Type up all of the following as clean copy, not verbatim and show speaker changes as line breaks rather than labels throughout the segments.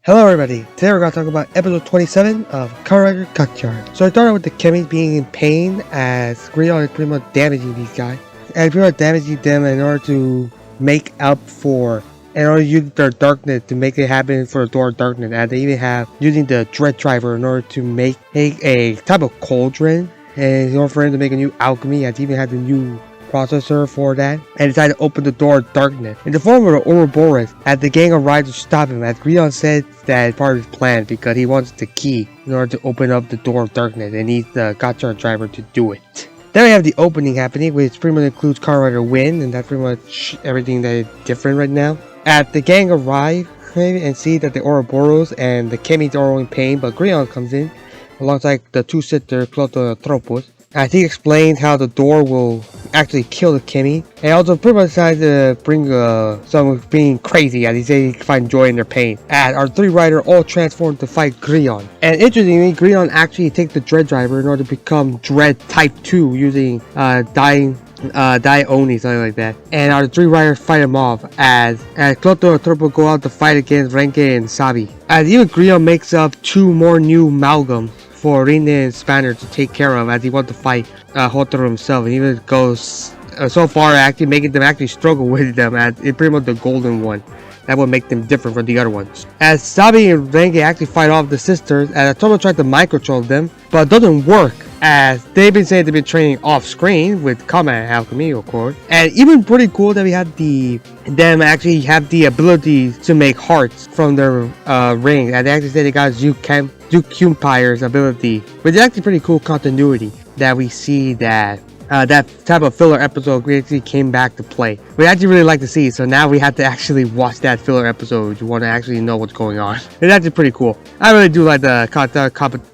Hello everybody, today we're going to talk about episode 27 of Kamen Rider Gotchard. So I started with the Kemis being in pain as Gion is pretty much damaging these guys. And pretty much damaging them in order to make up for, in order to use their darkness to make it happen for the door of darkness. And they even have using the dread driver in order to make a type of cauldron. And in order for him to make a new alchemy, as even had the new processor for that, and decided to open the door of darkness in the form of an Ouroboros as the gang of riders stop him, as Gion said that is part of his plan because he wants the key in order to open up the door of darkness and needs the Gotchard driver to do it. Then we have the opening happening, which pretty much includes Kamen Rider win, and that's pretty much everything that is different right now. As the gang arrive and see that the Ouroboros and the Kemis are all in pain, but Gion comes in alongside the two sisters, Cloto and Tropos. As he explained how the door will actually kill the Kemi, and also pretty much decided to bring someone being crazy, as he said he can find joy in their pain. As our three riders all transformed to fight Gion. And interestingly, Gion actually takes the Dread Driver in order to become Dread Type 2 using die only, something like that. And our three riders fight him off as Cloto and Tropo go out to fight against Renke and Sabi. As even Gion makes up two more new amalgams for Rine and Spanner to take care of, as he wants to fight Hotaro himself, and even goes so far actually making them actually struggle with them, as it's pretty much the golden one that will make them different from the other ones. As Sabi and Renge actually fight off the sisters, as Tomo tried to micro-control them, but it doesn't work, as they've been saying they've been training off screen with Kamen Alchemy, of course. And even pretty cool that we had them actually have the ability to make hearts from their rings, and they actually say they got Zukumpire's ability, which is actually pretty cool continuity that we see that that type of filler episode actually came back to play. We actually really like to see, so now we have to actually watch that filler episode. You want to actually know what's going on. It's actually pretty cool. I really do like the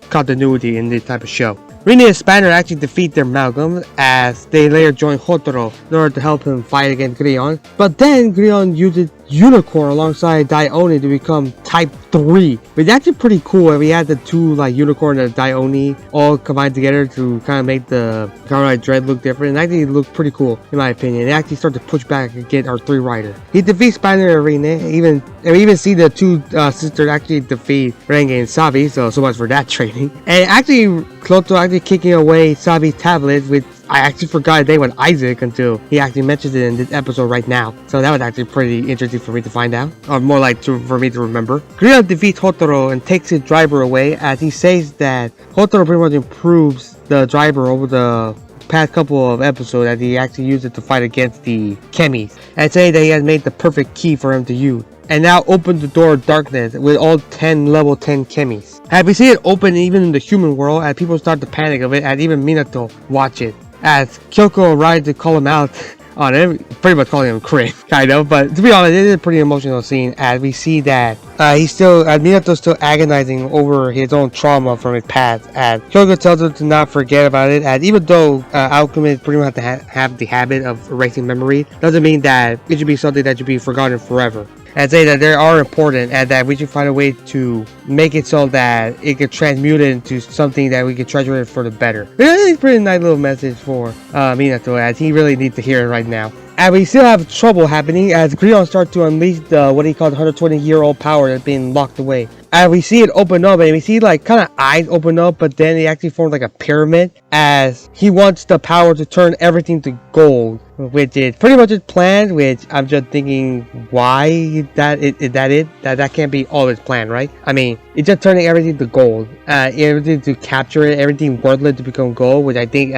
continuity in this type of show. Rine and Spanner actually defeat their amalgam as they later join Hotaro in order to help him fight against Gion. But then Gion uses Unicorn alongside Dione to become Type 3. It's actually pretty cool. We had the two Unicorn and Dione all combined together to kind of make the Kamen Rider Dread look different. And actually look pretty cool in my opinion. It actually started to push back against our three rider. He defeats Spanner and Rine. And we even see the two sisters actually defeat Renge and Sabi. So much for that training. And actually Cloto actually kicking away Sabi's tablet, which I actually forgot his name was Isaac until he actually mentions it in this episode right now. So that was actually pretty interesting for me to find out, or more like for me to remember. Gion defeats Hotaro and takes his driver away, as he says that Hotaro pretty much improves the driver over the past couple of episodes, as he actually used it to fight against the Kemis, and say that he has made the perfect key for him to use. And now open the door of darkness with all 10 level 10 Kemis. As we see it open even in the human world, as people start to panic of it, as even Minato watch it. As Kyoko arrives to call him out on it, pretty much calling him cringe, kind of. But to be honest, it is a pretty emotional scene, as we see that Minato's still agonizing over his own trauma from his past. As Kyoko tells him to not forget about it, as even though alchemists pretty much have to have the habit of erasing memory, doesn't mean that it should be something that should be forgotten forever. And say that they are important, and that we should find a way to make it so that it can transmute it into something that we can treasure it for the better. It's a pretty nice little message for Minato, as he really needs to hear it right now. And we still have trouble happening as Gion starts to unleash the what he calls 120-year-old power that's been locked away. And we see it open up, and we see kind of eyes open up, but then it actually forms like a pyramid, as he wants the power to turn everything to gold, which is pretty much his plan. Which I'm just thinking, why that can't be all his plan, right? I mean, it's just turning everything to gold, everything to capture it, everything worthless to become gold, which I think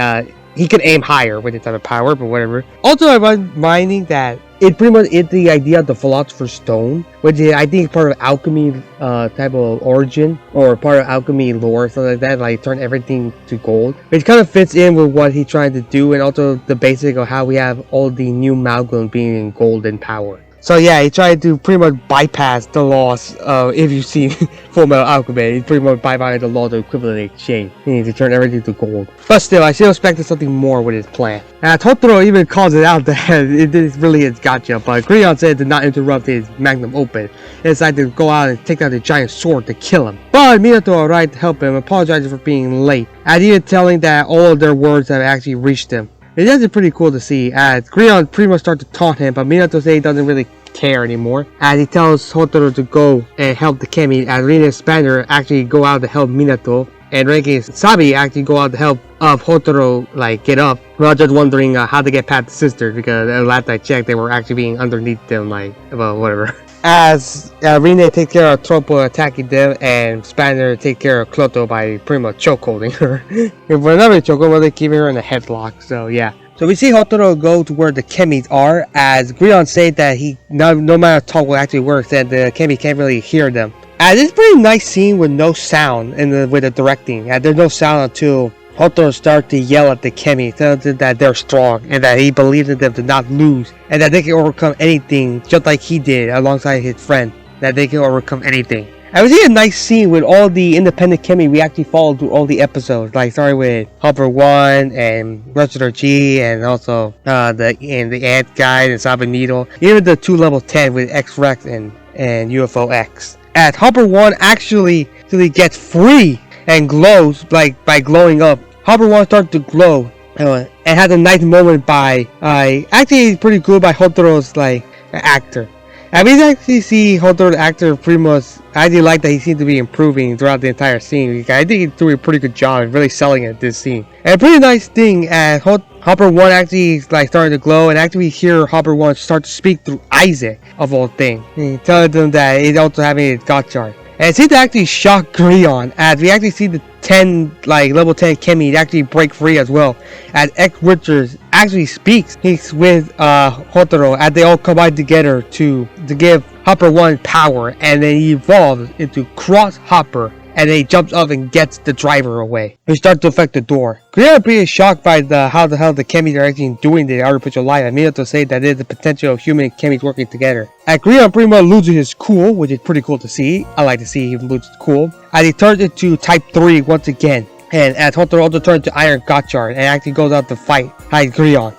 he can aim higher with this type of power, but whatever. Also, I'm reminding that it pretty much is the idea of the Philosopher's Stone, which is, I think, part of alchemy type of origin, or part of alchemy lore, something like that, like turn everything to gold. Which kind of fits in with what he's trying to do, and also the basic of how we have all the new amalgam being in golden power. So yeah, he tried to pretty much bypass the laws of, if you've seen Full Metal Alchemist, he pretty much bypassed the laws of equivalent exchange. He needs to turn everything to gold. But still, I still expected something more with his plan. And Totoro even calls it out that it is really his gotcha, but Gion said to not interrupt his magnum open, and decided to go out and take out the giant sword to kill him. But Minato arrived to help him, apologizing for being late, and even telling that all of their words have actually reached him. It's actually pretty cool to see, as Gion pretty much started to taunt him, but Minato said he doesn't really care anymore, as he tells Hotaro to go and help the Kemi, as Rina and Spanner actually go out to help Minato, and Renki and Sabi actually go out to help Hotaro like get up. We're just wondering how to get past the sister, because last I checked they were actually being underneath them, like, well, whatever. As Rine takes care of Tropo attacking them, and Spanner takes care of Kloto by pretty much chokeholding her. If another chokehold, they keep her in a headlock, so yeah. So we see Hotaro go to where the Kemis are, as Gion said that he no matter talk will actually work, that the Kemi can't really hear them. And it's a pretty nice scene with no sound with the directing. And there's no sound until Hotaro starts to yell at the Kemi, telling them that they're strong and that he believes in them to not lose, and that they can overcome anything, just like he did alongside his friend, that they can overcome anything. And we see a nice scene with all the independent Kemi we actually followed through all the episodes, like starting with Hopper 1 and Wrestler G, and also the Ant Guy and Sabi Needle, even the 2 level 10 with X-Rex and UFO X. As Hopper 1 actually gets free and glows, like by glowing up. Hopper 1 starts to glow and has a nice moment by actually pretty good by Hotaro's like actor. And we actually see Hotaro the actor pretty much. I do like that he seems to be improving throughout the entire scene. I think he's doing a pretty good job of really selling it this scene. And a pretty nice thing as Hopper 1 actually like starting to glow, and actually we hear Hopper 1 start to speak through Isaac of all things, telling them that he's also having a Gotchard. And it seems to actually shock Geryon, as we actually see the 10 level 10 Kemi actually break free as well, as X Richards actually speaks. He's with Hotaro, as they all combine together to give Hopper 1 power, and then he evolves into Cross Hopper, and then he jumps up and gets the driver away. He starts to affect the door. Geryon is pretty shocked by how the hell the Kemis are actually doing the artificial life, and Minato say that there's the potential of human and Kemis working together. And Geryon pretty much loses his cool, which is pretty cool to see. I like to see him lose his cool, as he turns into Type 3 once again. And as Hotaro also turns to Iron Gotchard and actually goes out to fight Geryon.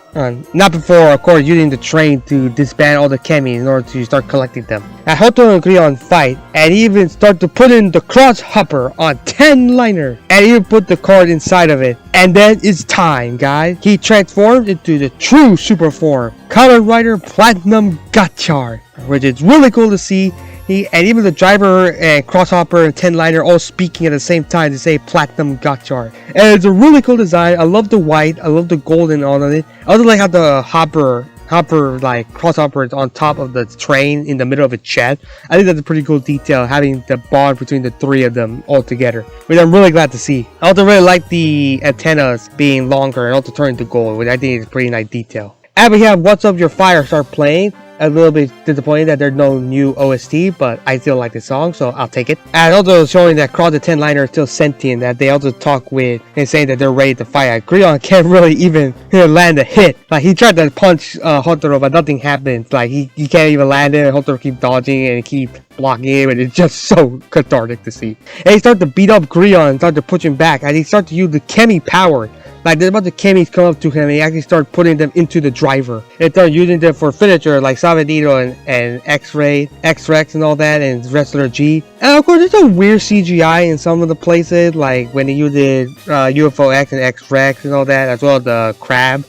Not before, of course, using the train to disband all the Kemi in order to start collecting them. And Hotaro and Geryon fight, and even start to put in the Cross Hopper on 10 liner, and even put the card inside of it. And then it's time, guys. He transforms into the true super form, Kamen Rider Platnium Gotchard, which is really cool to see. And even the driver and Crosshopper and 10-liner all speaking at the same time to say Platnium Gotchard. And it's a really cool design. I love the white. I love the golden on it. I also like how the hopper like Crosshopper is on top of the train in the middle of a chat. I think that's a pretty cool detail, having the bond between the 3 of them all together, which I'm really glad to see. I also really like the antennas being longer and also turning to gold, which I think is a pretty nice detail. And we have What's Up Your Fire start playing. A little bit disappointed that there's no new OST, but I still like the song, so I'll take it. And also showing that Cross the 10-liner is still sentient, that they also talk with and saying that they're ready to fight. Geryon can't really even land a hit. Like, he tried to punch Hotaro, but nothing happens. Like, he can't even land it, and Hotaro keeps dodging and keep blocking him, and it's just so cathartic to see. And he starts to beat up Geryon and start to push him back, and he starts to use the Kemi power. Like, there's a bunch of Kemis come up to him, and he actually started putting them into the driver. And started using them for finisher, like Sabanito and X-Ray, X-Rex and all that, and Wrestler G. And of course, there's some weird CGI in some of the places, like when they used UFO X and X-Rex and all that, as well as the crab.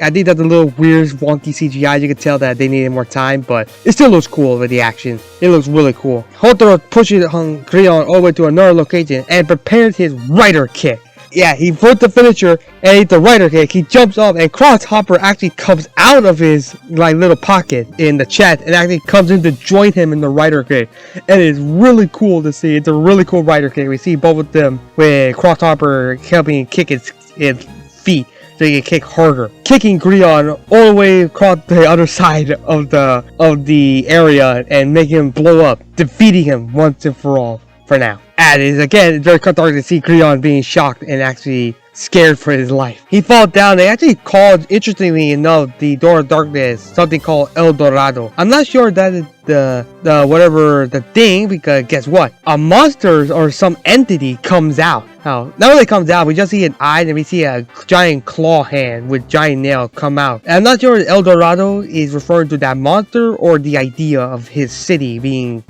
I think that's a little weird, wonky CGI. You can tell that they needed more time, but it still looks cool with the action. It looks really cool. Hotaro pushes Geryon over to another location and prepares his rider kick. Yeah, he put the finisher and hit the rider kick. He jumps up, and Crosshopper actually comes out of his little pocket in the chest and actually comes in to join him in the rider kick. And it's really cool to see. It's a really cool rider kick. We see both of them with Crosshopper helping kick his feet so he can kick harder, kicking Geryon all the way across the other side of the area and making him blow up, defeating him once and for all. For now. And it's again very cathartic to see Geryon being shocked and actually scared for his life. He falls down. They actually called, interestingly enough, the Door of Darkness something called El Dorado. I'm not sure that is the thing, because guess what? A monster or some entity comes out. Not really comes out, we just see an eye and we see a giant claw hand with giant nail come out. And I'm not sure if El Dorado is referring to that monster or the idea of his city being,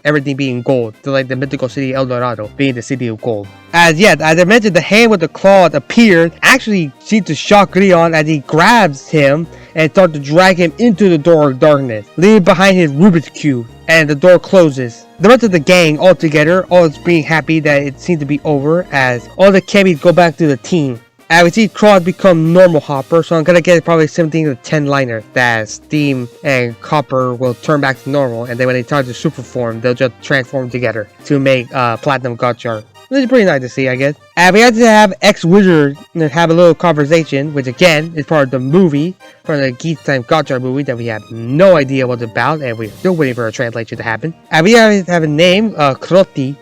everything being gold. So like the mythical city El Dorado being the city of gold. As I mentioned, the hand with the claw appeared, actually seemed to shock Geryon as he grabs him and start to drag him into the door of darkness, leaving behind his Rubik's Cube, and the door closes. The rest of the gang all together, all is being happy that it seemed to be over as all the Kemis go back to the team. And we see Cross become normal Hopper, so I'm gonna get probably 17 to 10 liner that Steam and Copper will turn back to normal, and then when they turn to super form, they'll just transform together to make Platnium Gotchard. Which is pretty nice to see, I guess. And we had to have X-Wizard have a little conversation, which again is part of the movie, from the Gion Gotchard movie that we have no idea what it's about, and we're still waiting for a translation to happen. And we have a name, Kroti.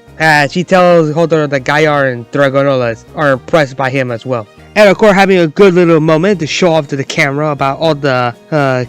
She tells Hodor that Gion and Dragonolas are impressed by him as well. And of course, having a good little moment to show off to the camera about all the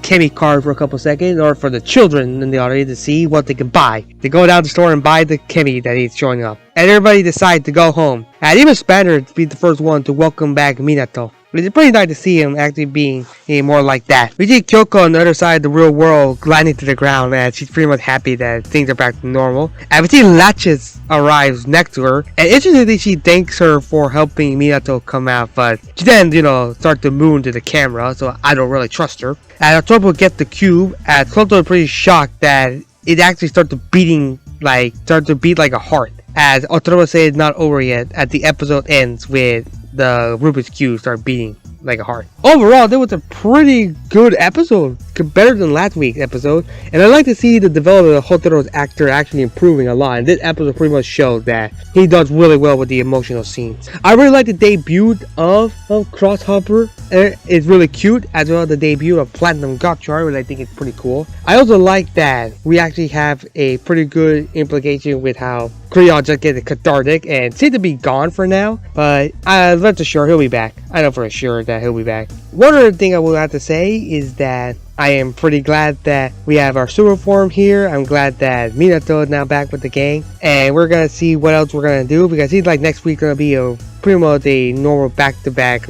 Kemi cards for a couple seconds, or for the children in the audience to see what they can buy. They go down to the store and buy the Kemi that he's showing up. And everybody decides to go home. And even Spanner to be the first one to welcome back Minato. But it's pretty nice to see him actually being more like that. We see Kyoko on the other side of the real world gliding to the ground, and she's pretty much happy that things are back to normal. And we see Latches arrives next to her, and interestingly she thanks her for helping Minato come out, but she then, start to moon to the camera, so I don't really trust her. And Otoro gets the cube, and Kloto is pretty shocked that it actually starts to beat like a heart. As Otoro says it's not over yet, as the episode ends with the Rubik's Cube start beating like a heart. Overall, that was a pretty good episode, better than last week's episode, and I like to see the development of Hotaro's actor actually improving a lot, and this episode pretty much shows that he does really well with the emotional scenes. I really like the debut of Crosshopper. It's really cute, as well as the debut of Platinum Gotchard, which I think is pretty cool. I also like that we actually have a pretty good implication with how Gion just gets cathartic and seems to be gone for now, but I'm not sure he'll be back. I know for sure that he'll be back. One other thing I will have to say is that I am pretty glad that we have our super form here. I'm glad that Minato is now back with the gang, and we're gonna see what else we're gonna do, because he's like next week gonna be pretty much a normal back-to-back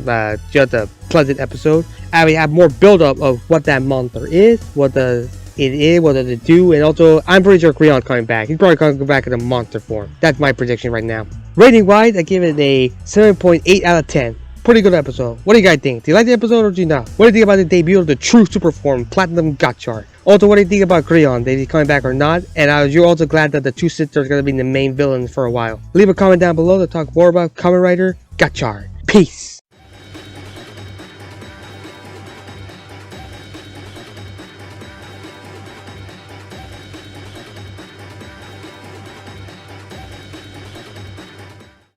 just a pleasant episode, and we have more build-up of what that monster is, what does it do, and also I'm pretty sure Creon's coming back. He's probably gonna go back in a monster form. That's my prediction right now. Rating wise, I give it a 7.8 out of 10. Pretty good episode. What do you guys think? Do you like the episode or do you not? What do you think about the debut of the true super form, Platinum Gotchard? Also, what do you think about Gion? Is he coming back or not? And you're also glad that the two sisters are going to be the main villains for a while. Leave a comment down below to talk more about Kamen Rider Gotchard. Peace!